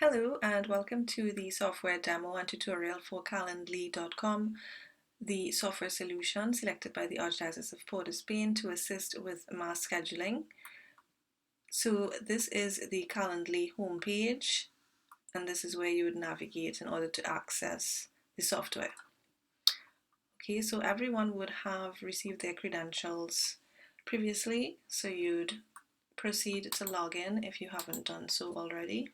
Hello and welcome to the software demo and tutorial for Calendly.com, the software solution selected by the Archdiocese of Port of Spain to assist with mass scheduling. So this is the Calendly homepage, and this is where you would navigate in order to access the software. Okay, so everyone would have received their credentials previously, so you'd proceed to log in if you haven't done so already.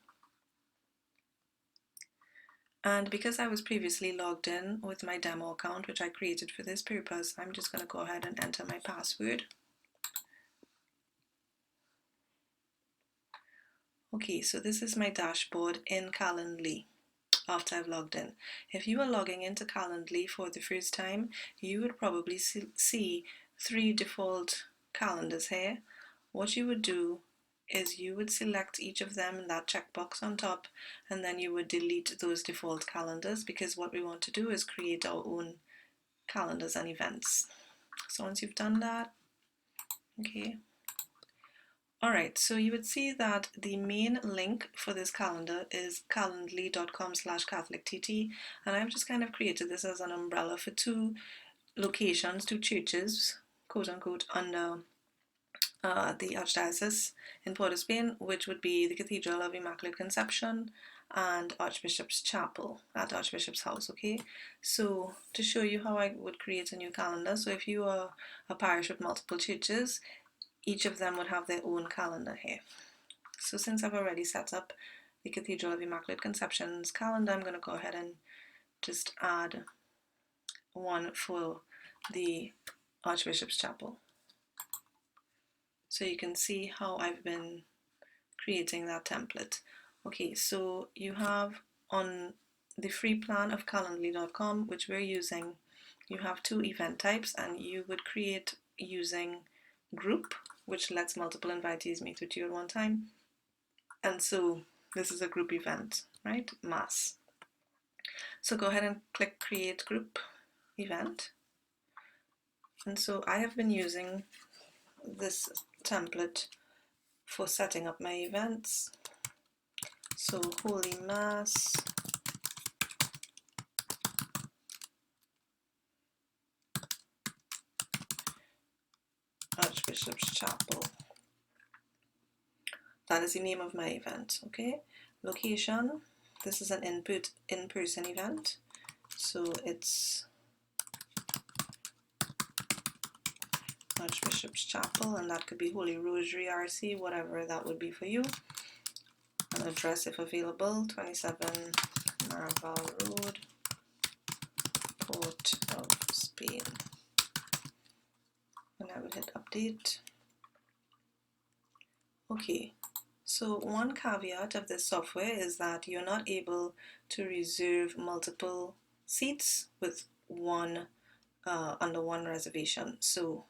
And because I was previously logged in with my demo account, which I created for this purpose, I'm just going to go ahead and enter my password. Okay, so this is my dashboard in Calendly after I've logged in. If you are logging into Calendly for the first time, you would probably see three default calendars here. What you would do is you would select each of them in that checkbox on top, and then you would delete those default calendars, because what we want to do is create our own calendars and events. So once you've done that, okay. Alright, so you would see that the main link for this calendar is calendly.com/CatholicTT, and I've just kind of created this as an umbrella for two locations, two churches, quote unquote, under the Archdiocese in Port of Spain, which would be the Cathedral of Immaculate Conception and Archbishop's Chapel at Archbishop's House. Okay, so to show you how I would create a new calendar, so if you are a parish with multiple churches, each of them would have their own calendar here. So since I've already set up the Cathedral of Immaculate Conception's calendar, I'm going to go ahead and just add one for the Archbishop's Chapel. So you can see how I've been creating that template. Okay, so you have on the free plan of Calendly.com, which we're using, you have two event types, and you would create using group, which lets multiple invitees meet with you at one time. And so this is a group event, right? Mass. So go ahead and click create group event. And so I have been using this template for setting up my events. So Holy Mass, Archbishop's Chapel. That is the name of my event, okay? Location, this is an in-person event. So it's Archbishop's Chapel, and that could be Holy Rosary RC, whatever that would be for you. An address if available, 27 Marval Road, Port of Spain. And I would hit update. Okay, so one caveat of this software is that you're not able to reserve multiple seats with one under one reservation. So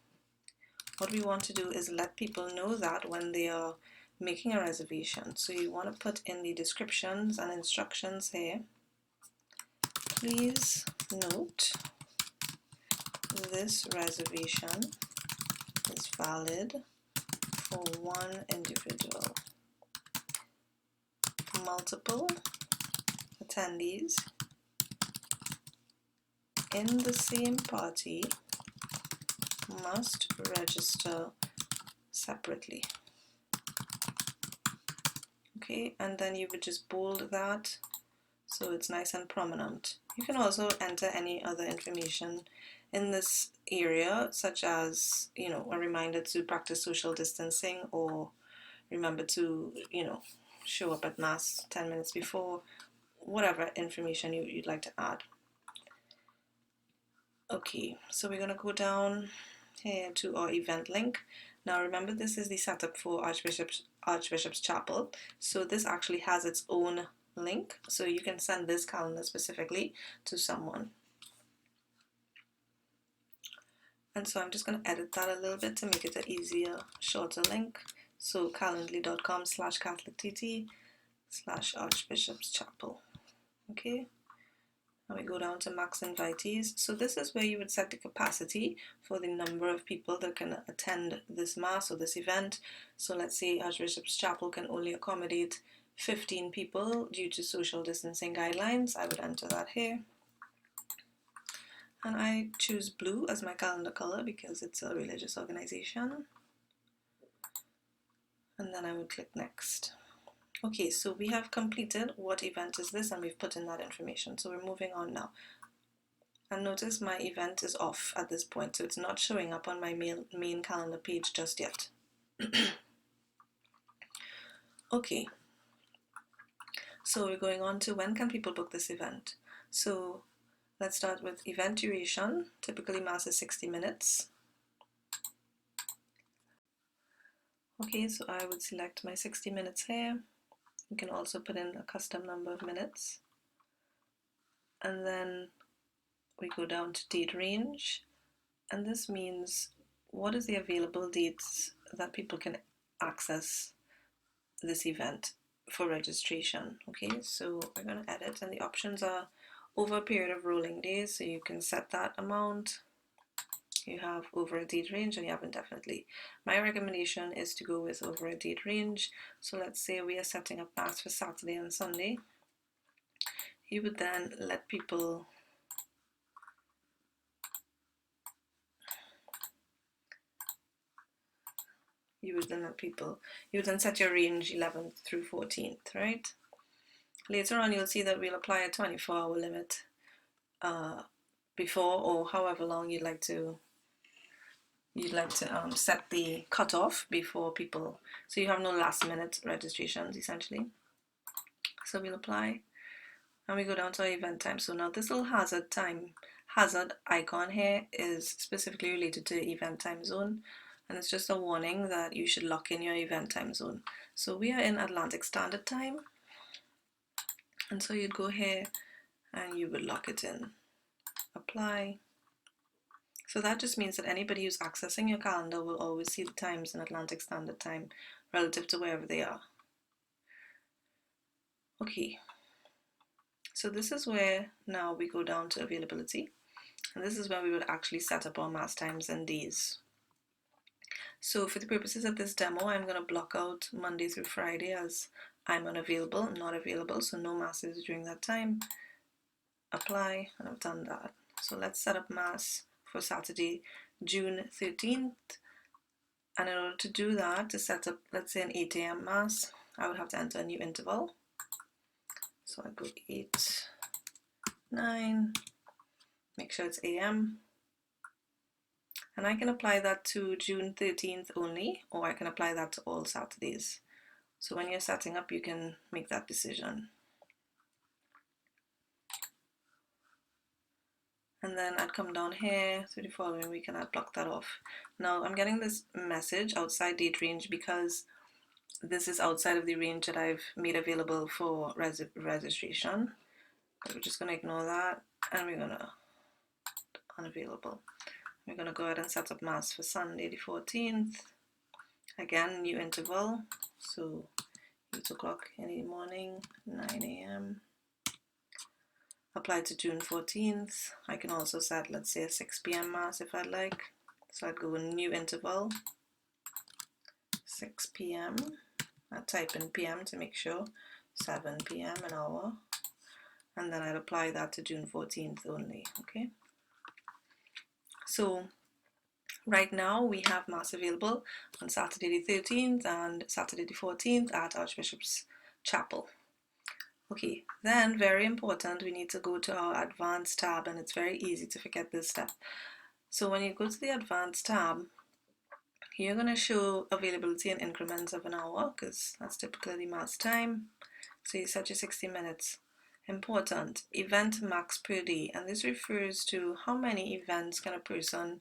what we want to do is let people know that when they are making a reservation. So you want to put in the descriptions and instructions here. Please note this reservation is valid for one individual. Multiple attendees in the same party must register separately. Okay, and then you would just bold that so it's nice and prominent. You can also enter any other information in this area, such as, you know, a reminder to practice social distancing, or remember to, you know, show up at Mass 10 minutes before, whatever information you'd like to add. Okay, so we're going to go down here to our event link. Now remember, this is the setup for Archbishop's Chapel, so this actually has its own link, so you can send this calendar specifically to someone. And so I'm just going to edit that a little bit to make it an easier, shorter link. So calendly.com/CatholicTT/Archbishop's Chapel. Okay. Now we go down to max invitees. So this is where you would set the capacity for the number of people that can attend this Mass or this event. So let's say Archbishop's Chapel can only accommodate 15 people due to social distancing guidelines. I would enter that here. And I choose blue as my calendar color because it's a religious organization. And then I would click next. Okay, so we have completed what event is this, and we've put in that information. So we're moving on now. And notice my event is off at this point, so it's not showing up on my main calendar page just yet. Okay, so we're going on to when can people book this event. So let's start with event duration. Typically mass is 60 minutes. Okay, so I would select my 60 minutes here. You can also put in a custom number of minutes. And then we go down to date range. And this means what is the available dates that people can access this event for registration. Okay, so we're going to edit, and the options are over a period of rolling days, so you can set that amount. You have over a date range and you have indefinitely. My recommendation is to go with over a date range. So let's say we are setting up mass for Saturday and Sunday. You would then let people you would then set your range 11th through 14th, right? Later on you'll see that we'll apply a 24-hour limit before, or however long you'd like to set the cutoff before people, so you have no last minute registrations essentially. So we'll apply, and we go down to our event time. So now this little hazard icon here is specifically related to event time zone, and it's just a warning that you should lock in your event time zone. So we are in Atlantic Standard Time, and so you'd go here and you would lock it in, apply. So that just means that anybody who's accessing your calendar will always see the times in Atlantic Standard Time relative to wherever they are. Okay, so this is where now we go down to availability, and this is where we would actually set up our mass times and days. So for the purposes of this demo, I'm going to block out Monday through Friday as I'm unavailable, not available, so no masses during that time. Apply, and I've done that. So let's set up mass for Saturday, June 13th. And in order to do that, to set up, let's say, an 8 a.m. mass, I would have to enter a new interval. So I go 8, 9, make sure it's a.m. And I can apply that to June 13th only, or I can apply that to all Saturdays. So when you're setting up, you can make that decision. And then I'd come down here to the following week and I'd block that off. Now I'm getting this message outside date range because this is outside of the range that I've made available for registration. But we're just going to ignore that, and we're going to unavailable. We're going to go ahead and set up mass for Sunday the 14th. Again, new interval, so 8 o'clock in the morning, 9 a.m. Apply to June 14th. I can also set, let's say, a 6 p.m. mass if I'd like. So I'd go new interval, 6 p.m. I'd type in p.m. to make sure, 7 p.m. an hour. And then I'd apply that to June 14th only, okay? So right now we have mass available on Saturday the 13th and Saturday the 14th at Archbishop's Chapel. Okay, then very important, we need to go to our advanced tab, and it's very easy to forget this step. So when you go to the advanced tab, you're going to show availability in increments of an hour because that's typically the mass time. So you set your 60 minutes. Important, event max per day, and this refers to how many events can a person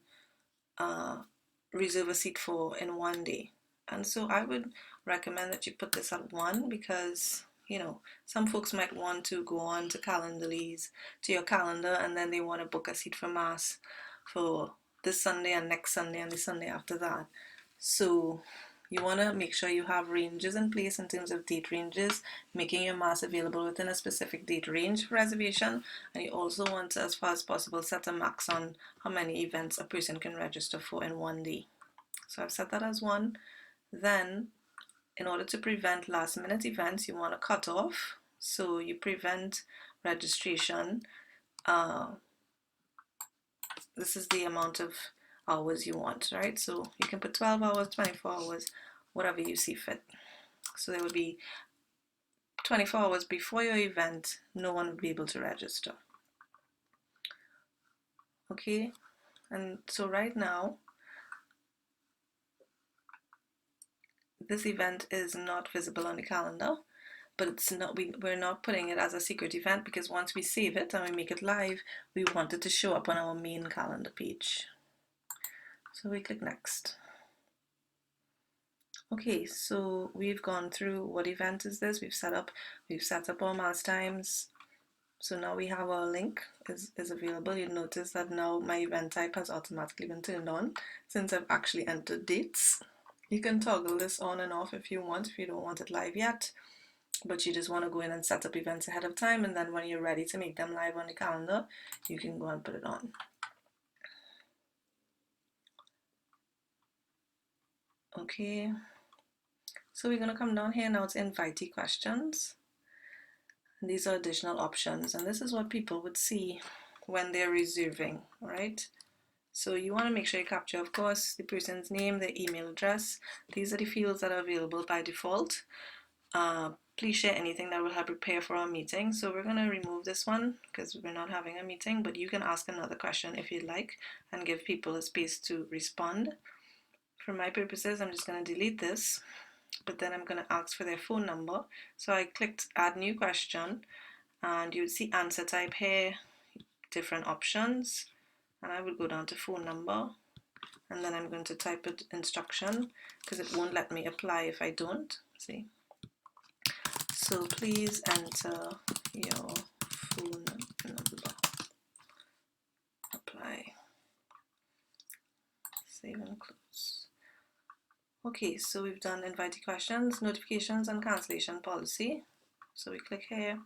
reserve a seat for in one day. And so I would recommend that you put this at 1 because, you know, some folks might want to go on to Calendly's, to your calendar, and then they want to book a seat for mass for this Sunday and next Sunday and the Sunday after that. So you want to make sure you have ranges in place in terms of date ranges, making your mass available within a specific date range for reservation, and you also want to, as far as possible, set a max on how many events a person can register for in one day. So I've set that as 1. Then in order to prevent last minute events, you want to cut off. So you prevent registration. This is the amount of hours you want, right? So you can put 12 hours, 24 hours, whatever you see fit. So there would be 24 hours before your event, no one would be able to register. Okay, and so right now, this event is not visible on the calendar, but it's not, we're not putting it as a secret event, because once we save it and we make it live, we want it to show up on our main calendar page. So we click next. Okay, so we've gone through what event is this. We've set up our mass times. So now we have our link is available. You'll notice that now my event type has automatically been turned on since I've actually entered dates. You can toggle this on and off if you want, if you don't want it live yet, but you just want to go in and set up events ahead of time, and then when you're ready to make them live on the calendar, you can go and put it on. Okay, so we're going to come down here now to invitee questions. And these are additional options, and this is what people would see when they're reserving, right? So you want to make sure you capture, of course, the person's name, their email address. These are the fields that are available by default. Please share anything that will help prepare for our meeting. So we're going to remove this one because we're not having a meeting, but you can ask another question if you'd like and give people a space to respond. For my purposes, I'm just going to delete this, but then I'm going to ask for their phone number. So I clicked add new question, and you would see answer type here, different options, and I would go down to phone number, and then I'm going to type it instruction because it won't let me apply if I don't. See? So please enter your phone number. Apply. Save and close. Okay, so we've done invitee questions, notifications, and cancellation policy. So we click here.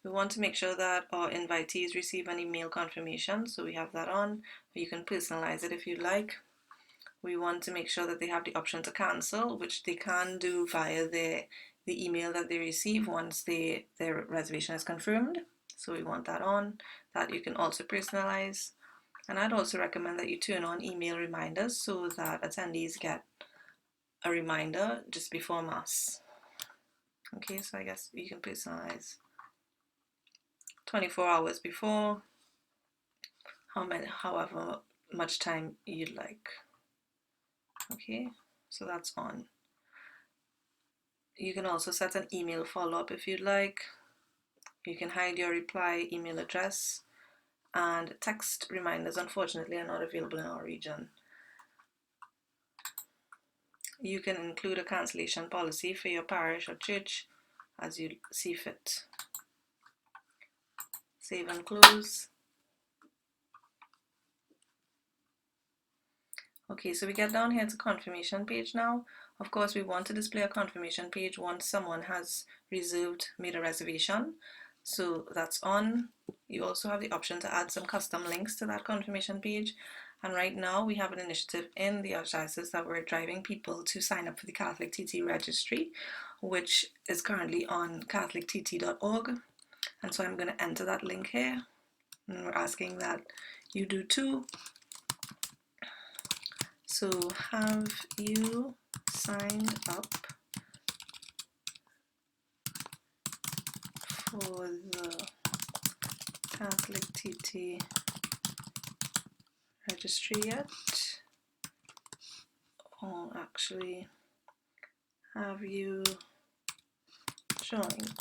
We want to make sure that our invitees receive an email confirmation, so we have that on. You can personalize it if you like. We want to make sure that they have the option to cancel, which they can do via the email that they receive once their reservation is confirmed. So we want that on. That you can also personalize. And I'd also recommend that you turn on email reminders so that attendees get a reminder just before mass. Okay, so I guess you can personalize 24 hours before, however much time you'd like. Okay, so that's on. You can also set an email follow-up if you'd like. You can hide your reply email address, and text reminders unfortunately are not available in our region. You can include a cancellation policy for your parish or church as you see fit. Save and close. Okay, so we get down here to confirmation page now. Of course, we want to display a confirmation page once someone has made a reservation. So that's on. You also have the option to add some custom links to that confirmation page. And right now we have an initiative in the Archdiocese that we're driving people to sign up for the Catholic TT registry, which is currently on catholictt.org. And so I'm going to enter that link here. And we're asking that you do too. So have you signed up for the Catholic TT registry yet? Or actually, have you joined?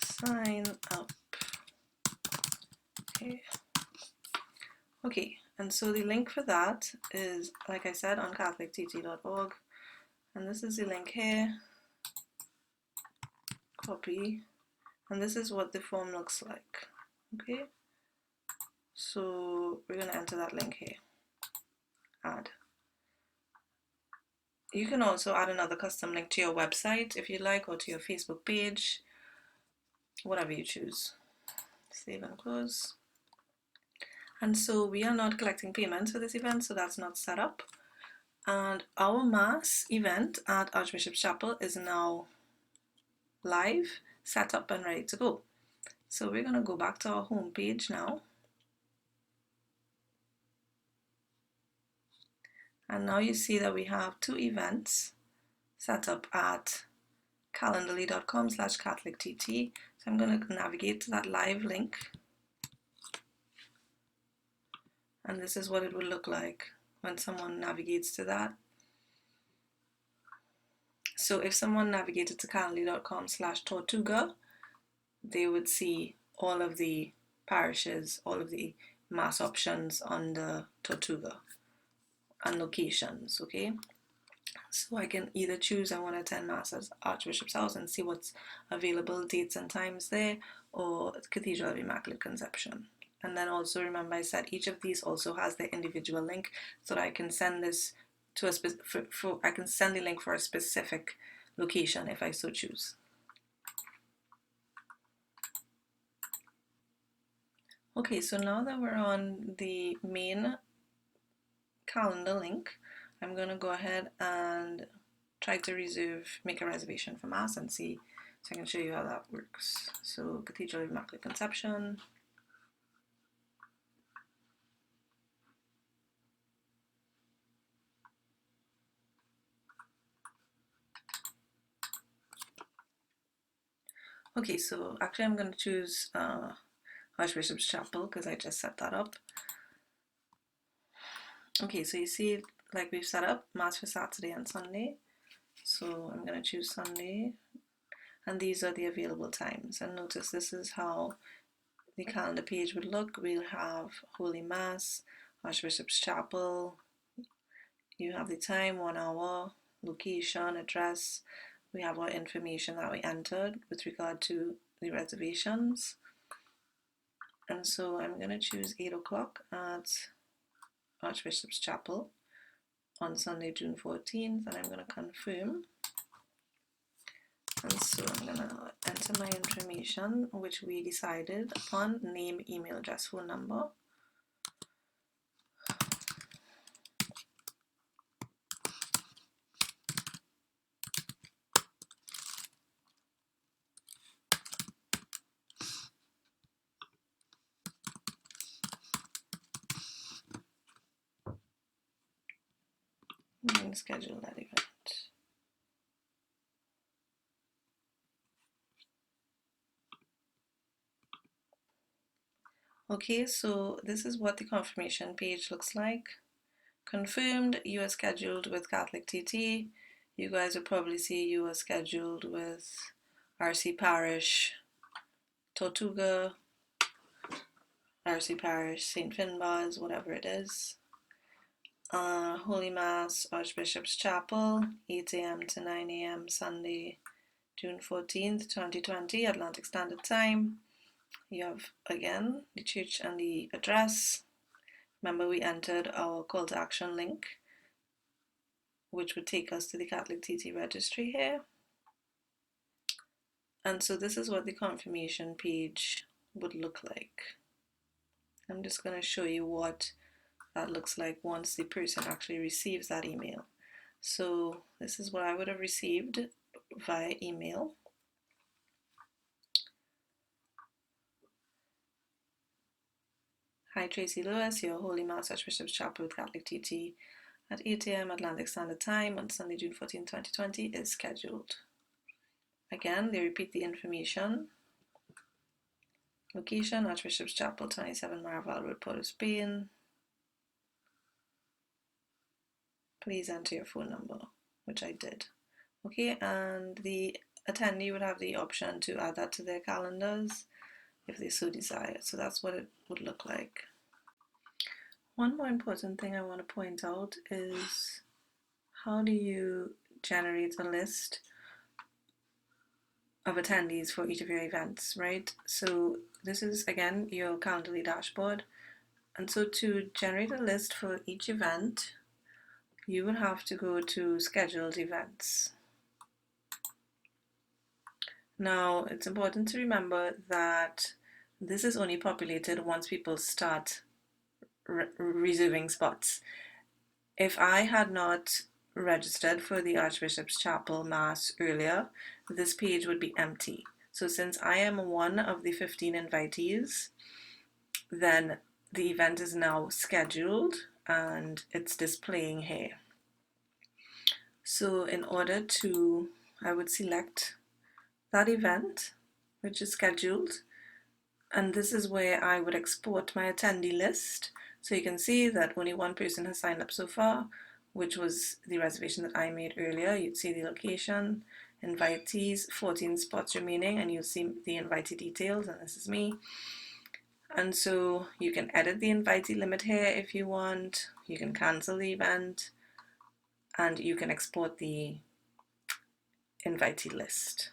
Sign up. Okay, and so the link for that is, like I said, on catholictt.org, and this is the link here. Copy, and this is what the form looks like. Okay, so we're going to enter that link here. Add. You can also add another custom link to your website if you like, or to your Facebook page, whatever you choose. Save and close. And so we are not collecting payments for this event, so that's not set up. And our mass event at Archbishop's Chapel is now live, set up and ready to go. So we're going to go back to our home page now. And now you see that we have 2 events set up at calendly.com/catholictt. So I'm going to navigate to that live link. And this is what it would look like when someone navigates to that. So if someone navigated to calendly.com/Tortuga, they would see all of the parishes, all of the mass options on the Tortuga and locations, okay? So I can either choose I want to attend Mass at Archbishop's House and see what's available, dates and times there, or Cathedral of Immaculate Conception. And then also remember I said each of these also has their individual link, so that I can send this to a I can send the link for a specific location if I so choose. Okay, so now that we're on the main calendar link, I'm going to go ahead and try to make a reservation for Mass and see, so I can show you how that works. So Cathedral of Immaculate Conception. Okay, so actually I'm going to choose Archbishop's Chapel because I just set that up. Okay, so you see, like we've set up Mass for Saturday and Sunday. So I'm going to choose Sunday, and these are the available times. And notice this is how the calendar page would look. We'll have Holy Mass, Archbishop's Chapel. You have the time, 1 hour, location, address. We have our information that we entered with regard to the reservations. And so I'm going to choose 8 o'clock at Archbishop's Chapel on Sunday, June 14th, and I'm going to confirm. And so I'm going to enter my information, which we decided upon: name, email address, phone number. I'm going to schedule that event. Okay, so this is what the confirmation page looks like. Confirmed, you are scheduled with Catholic TT. You guys will probably see you are scheduled with RC Parish, Tortuga, RC Parish, St. Finbar's, whatever it is. Holy Mass, Archbishop's Chapel, 8 a.m. to 9 a.m. Sunday, June 14th, 2020, Atlantic Standard Time. You have, again, the church and the address. Remember, we entered our call to action link, which would take us to the Catholic TT registry here. And so this is what the confirmation page would look like. I'm just going to show you what that looks like once the person actually receives that email. So this is what I would have received via email. Hi, Tracy Lewis, your Holy Mass Archbishop's Chapel with Catholic TT at 8 a.m. Atlantic Standard Time on Sunday, June 14, 2020 is scheduled. Again, they repeat the information. Location, Archbishop's Chapel, 27 Maraval Road, Port of Spain. Please enter your phone number, which I did. Okay, and the attendee would have the option to add that to their calendars if they so desire. So that's what it would look like. One more important thing I want to point out is how do you generate a list of attendees for each of your events, right? So this is, again, your Calendly dashboard. And so to generate a list for each event, you would have to go to scheduled events. Now, it's important to remember that this is only populated once people start reserving spots. if I had not registered for the Archbishop's Chapel Mass earlier, this page would be empty. So since I am one of the 15 invitees, then the event is now scheduled and it's displaying here. So in order to, I would select that event, which is scheduled, and this is where I would export my attendee list. So you can see that only one person has signed up so far, which was the reservation that I made earlier. You'd see the location, invitees, 14 spots remaining, and you'll see the invitee details, and this is me. And so you can edit the invitee limit here if you want, you can cancel the event, and you can export the invitee list.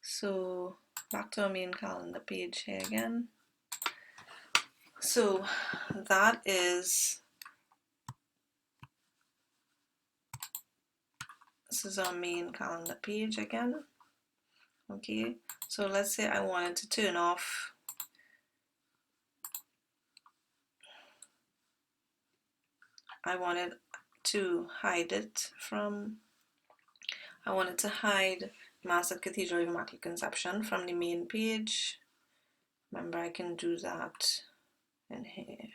So back to our main calendar page here again. So that is, this is our main calendar page again. Okay, so let's say I wanted to turn off I wanted to hide Mass at Cathedral of Immaculate Conception from the main page. Remember, I can do that in here.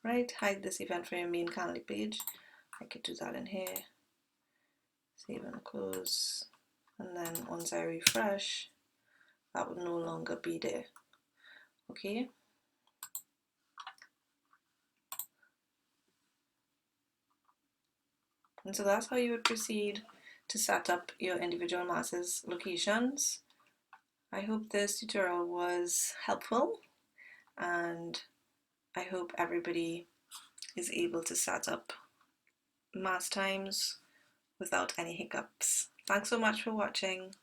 Right, hide this event from your main calendar page. I could do that in here. Save and close. And then once I refresh, that would no longer be there. Okay. And so that's how you would proceed to set up your individual masses locations. I hope this tutorial was helpful, and I hope everybody is able to set up mass times without any hiccups. Thanks so much for watching.